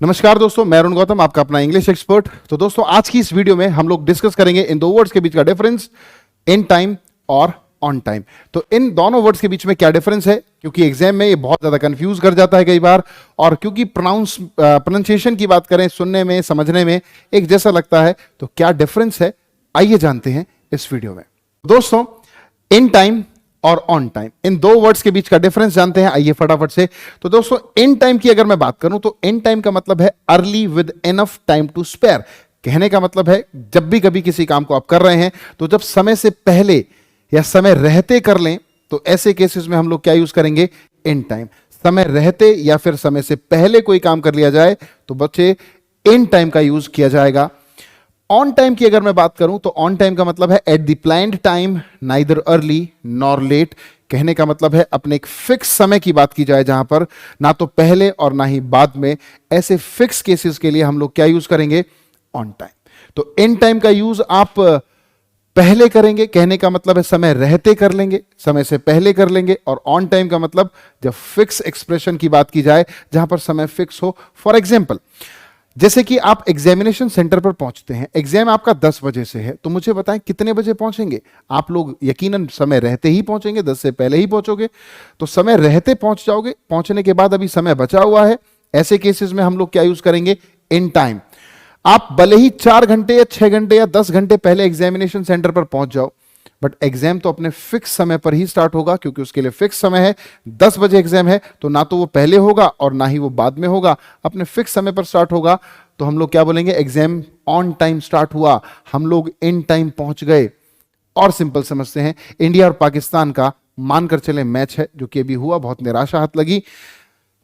नमस्कार दोस्तों, मैं अरुण गौतम, आपका अपना इंग्लिश एक्सपर्ट। तो दोस्तों, आज की इस वीडियो में हम लोग डिस्कस करेंगे इन दो वर्ड्स के बीच का डिफरेंस, इन टाइम और ऑन टाइम। तो इन दोनों वर्ड्स के बीच में क्या डिफरेंस है, क्योंकि एग्जाम में ये बहुत ज्यादा कंफ्यूज कर जाता है कई बार, और क्योंकि प्रोनाउंसिएशन की बात करें, सुनने में समझने में एक जैसा लगता है, तो क्या डिफरेंस है आइए जानते हैं इस वीडियो में। दोस्तों, इन टाइम और ऑन टाइम, इन दो वर्ड्स के बीच का डिफरेंस जानते हैं आइए फटाफट से। तो दोस्तों, इन टाइम की अगर मैं बात करूं तो इन टाइम का मतलब है early with enough time to spare. कहने का मतलब है जब भी कभी किसी काम को आप कर रहे हैं तो जब समय से पहले या समय रहते कर लें, तो ऐसे केसेस में हम लोग क्या यूज करेंगे, इन टाइम। समय रहते या फिर समय से पहले कोई काम कर लिया जाए तो बच्चे इन टाइम का यूज किया जाएगा। ऑन टाइम की अगर मैं बात करूं तो ऑन टाइम का मतलब है at the planned time, neither early nor late. कहने का मतलब है अपने एक फिक्स समय की बात की जाए जहां पर ना तो पहले और ना ही बाद में। ऐसे फिक्स केसेस के लिए हम लोग क्या यूज करेंगे, ऑन टाइम। तो इन टाइम का यूज आप पहले करेंगे, कहने का मतलब है समय रहते कर लेंगे, समय से पहले कर लेंगे। और ऑन टाइम का मतलब जब फिक्स एक्सप्रेशन की बात की जाए जहां पर समय फिक्स हो। फॉर एग्जाम्पल, जैसे कि आप एग्जामिनेशन सेंटर पर पहुंचते हैं, एग्जाम आपका 10 बजे से है, तो मुझे बताएं कितने बजे पहुंचेंगे। आप लोग यकीनन समय रहते ही पहुंचेंगे, 10 से पहले ही पहुंचोगे। तो समय रहते पहुंच जाओगे, पहुंचने के बाद अभी समय बचा हुआ है, ऐसे केसेस में हम लोग क्या यूज करेंगे, इन टाइम। आप भले ही 4 घंटे या 6 घंटे या 10 घंटे पहले एग्जामिनेशन सेंटर पर पहुंच जाओ, बट एग्जाम तो अपने फिक्स समय पर ही स्टार्ट होगा, क्योंकि उसके लिए फिक्स समय है। 10 बजे एग्जाम है तो ना तो वो पहले होगा और ना ही वो बाद में होगा, अपने फिक्स समय पर स्टार्ट होगा। तो हम लोग क्या बोलेंगे, एग्जाम ऑन टाइम स्टार्ट हुआ, हम लोग इन टाइम पहुंच गए। और सिंपल समझते हैं, इंडिया और पाकिस्तान का मानकर चले मैच है जो कि अभी हुआ, बहुत निराशा हाथ लगी।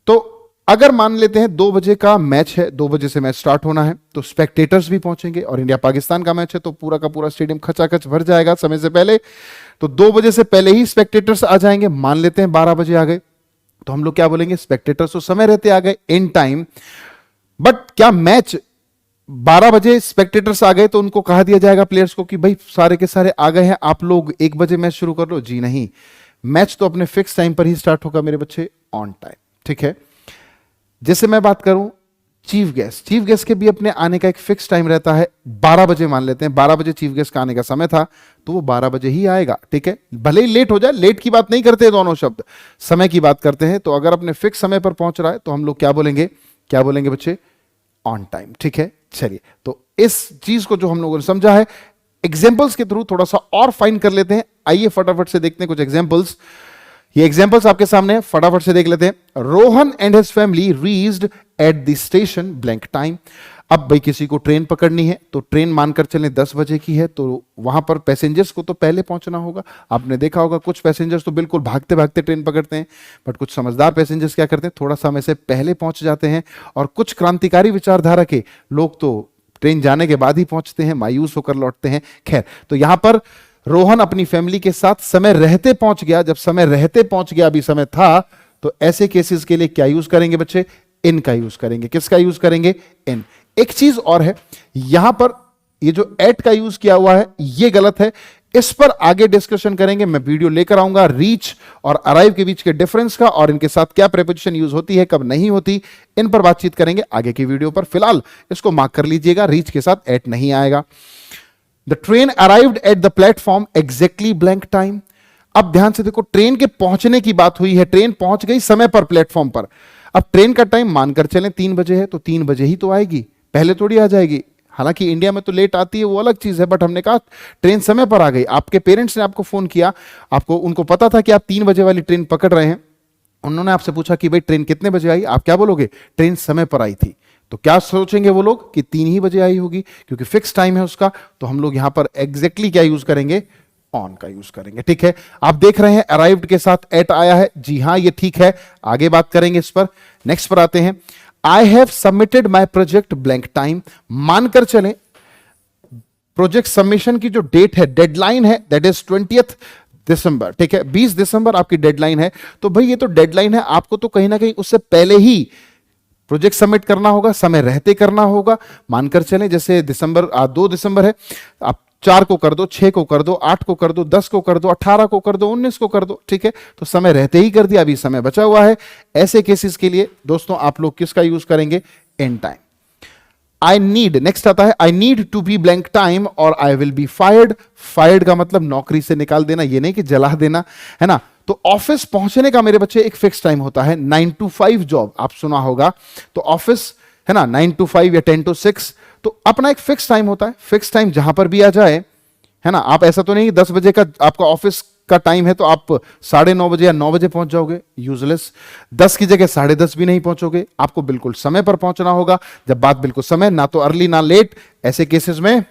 तो अगर मान लेते हैं 2 बजे का मैच है, 2 बजे से मैच स्टार्ट होना है, तो स्पेक्टेटर्स भी पहुंचेंगे। और इंडिया पाकिस्तान का मैच है तो पूरा का पूरा स्टेडियम खचाखच भर जाएगा समय से पहले। तो 2 बजे से पहले ही स्पेक्टेटर्स आ जाएंगे। मान लेते हैं 12 बजे आ गए, तो हम लोग क्या बोलेंगे, स्पेक्टेटर्स तो समय रहते आ गए, इन टाइम। बट क्या मैच 12 बजे स्पेक्टेटर्स आ गए तो उनको कहा दिया जाएगा प्लेयर्स को कि भाई सारे के सारे आ गए हैं, आप लोग 1 बजे मैच शुरू कर लो? जी नहीं, मैच तो अपने फिक्स टाइम पर ही स्टार्ट होगा मेरे बच्चे, ऑन टाइम। ठीक है। जैसे मैं बात करूं चीफ गेस्ट, चीफ गेस्ट के भी अपने आने का एक फिक्स टाइम रहता है। 12 बजे मान लेते हैं, 12 बजे चीफ गेस्ट का आने का समय था, तो वो 12 बजे ही आएगा। ठीक है, भले ही लेट हो जाए, लेट की बात नहीं करते दोनों शब्द, समय की बात करते हैं। तो अगर अपने फिक्स समय पर पहुंच रहा है तो हम लोग क्या बोलेंगे बच्चे, ऑन टाइम। ठीक है, चलिए, तो इस चीज को जो हम लोगों ने समझा है, एग्जाम्पल्स के थ्रू थोड़ा सा और फाइन कर लेते हैं। आइए फटाफट से देखते हैं कुछ एग्जाम्पल्स। ये एग्जाम्पल्स आपके सामने है, फटाफट से देख लेते हैं। Rohan and his family reached at the station blank time. अब भाई किसी को ट्रेन पकड़नी है, तो ट्रेन मानकर चलें 10 बजे की है, तो वहां पर पैसेंजर्स को तो पहले पहुंचना होगा। आपने देखा होगा कुछ पैसेंजर्स तो बिल्कुल भागते भागते ट्रेन पकड़ते हैं, बट कुछ समझदार पैसेंजर्स क्या करते हैं, थोड़ा समय से पहले पहुंच जाते हैं। और कुछ क्रांतिकारी विचारधारा के लोग तो ट्रेन जाने के बाद ही पहुंचते हैं, मायूस होकर लौटते हैं। खैर, तो यहां पर रोहन अपनी फैमिली के साथ समय रहते पहुंच गया। जब समय रहते पहुंच गया, अभी समय था, तो ऐसे केसेस के लिए क्या यूज करेंगे बच्चे, इन का यूज करेंगे। किसका यूज करेंगे, इन। एक चीज और है, यहां पर ये जो एट का यूज किया हुआ है ये गलत है, इस पर आगे डिस्कशन करेंगे। मैं वीडियो लेकर आऊंगा रीच और अराइव के बीच के डिफरेंस का, और इनके साथ क्या प्रीपोजिशन यूज होती है, कब नहीं होती, इन पर बातचीत करेंगे आगे की वीडियो पर। फिलहाल इसको मार्क कर लीजिएगा, रीच के साथ एट नहीं आएगा। The train arrived at the platform exactly blank time. अब ध्यान से देखो, ट्रेन के पहुंचने की बात हुई है, ट्रेन पहुंच गई समय पर प्लेटफॉर्म पर। अब ट्रेन का टाइम मानकर चलें 3 बजे है, तो 3 बजे ही तो आएगी, पहले थोड़ी आ जाएगी। हालांकि इंडिया में तो लेट आती है, वो अलग चीज है, बट हमने कहा ट्रेन समय पर आ गई। आपके पेरेंट्स ने आपको फोन किया, उनको पता था कि आप 3 बजे वाली ट्रेन पकड़ रहे हैं, उन्होंने आपसे पूछा कि भाई ट्रेन कितने बजे आई, आप क्या बोलोगे, ट्रेन समय पर आई थी। तो क्या सोचेंगे वो लोग कि 3 ही बजे आई होगी, क्योंकि फिक्स टाइम है उसका। तो हम लोग यहां पर एग्जैक्टली क्या यूज करेंगे, ऑन का यूज करेंगे। ठीक है, आप देख रहे हैं अराइव्ड के साथ एट आया है, जी हां ये ठीक है, आगे बात करेंगे इस पर। नेक्स्ट पर आते हैं, I have submitted my project blank time. मानकर चलें प्रोजेक्ट सबमिशन की जो डेट है, डेडलाइन है, दैट इज 20 दिसंबर। ठीक है, 20 दिसंबर आपकी डेडलाइन है। तो भाई ये तो डेडलाइन है, आपको तो कहीं ना कहीं उससे पहले ही प्रोजेक्ट सबमिट करना होगा, समय रहते करना होगा। मानकर चलें जैसे 2 दिसंबर है, आप 4 को कर दो, 6 को कर दो, 8 को कर दो, 10 को कर दो, 18 को कर दो, 19 को कर दो। ठीक है, तो समय रहते ही कर दिया, अभी समय बचा हुआ है। ऐसे केसेस के लिए दोस्तों आप लोग किसका यूज करेंगे, in time. I need, next आता है I need to be blank time और I will be fired. Fired का मतलब नौकरी से निकाल देना, ये नहीं कि जला देना, है ना। तो ऑफिस पहुंचने का मेरे बच्चे एक फिक्स टाइम होता है, 9 to 5 जॉब आप सुना होगा, तो ऑफिस है ना 9 to 5 या 10 to 6, तो अपना एक फिक्स टाइम होता है। फिक्स टाइम जहां पर भी आ जाए, है ना, आप ऐसा तो नहीं 10 बजे का आपका ऑफिस का टाइम है तो आप 9:30 बजे या 9 बजे पहुंच जाओगे, यूजलेस। 10 की जगह 10:30 भी नहीं पहुंचोगे, आपको बिल्कुल समय पर पहुंचना होगा। जब बात बिल्कुल समय, ना तो अर्ली ना लेट, ऐसे केसेस में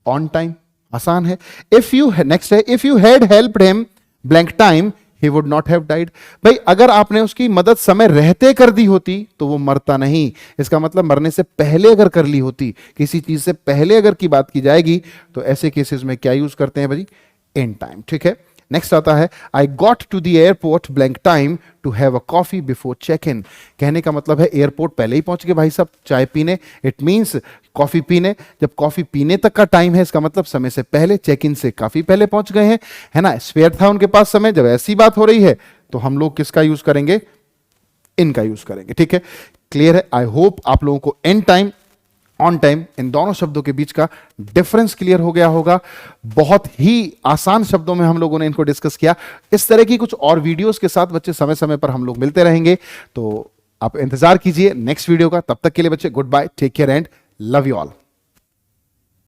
ऑन टाइम, आसान है। इफ यू, नेक्स्ट है if you had helped him blank time he would not have died. भाई अगर आपने उसकी मदद समय रहते कर दी होती तो वो मरता नहीं। इसका मतलब मरने से पहले अगर कर ली होती, किसी चीज से पहले अगर की बात की जाएगी, तो ऐसे केसेस में क्या यूज करते हैं भाई, इन टाइम। ठीक है, नेक्स्ट आता है I got to the airport blank time to have a coffee before check in. कहने का मतलब है एयरपोर्ट पहले ही पहुंच गए भाई साहब चाय पीने, इट मींस कॉफी पीने। जब कॉफी पीने तक का टाइम है, इसका मतलब समय से पहले, चेक इन से काफी पहले पहुंच गए हैं, है ना। स्पेयर था उनके पास समय। जब ऐसी बात हो रही है तो हम लोग किसका यूज करेंगे, इनका यूज करेंगे। ठीक है, क्लियर है। आई होप आप लोगों को इन टाइम, ऑन टाइम, इन दोनों शब्दों के बीच का डिफरेंस क्लियर हो गया होगा। बहुत ही आसान शब्दों में हम लोगों ने इनको डिस्कस किया। इस तरह की कुछ और वीडियोस के साथ बच्चे समय समय पर हम लोग मिलते रहेंगे, तो आप इंतजार कीजिए नेक्स्ट वीडियो का। तब तक के लिए बच्चे goodbye, take care and love you all.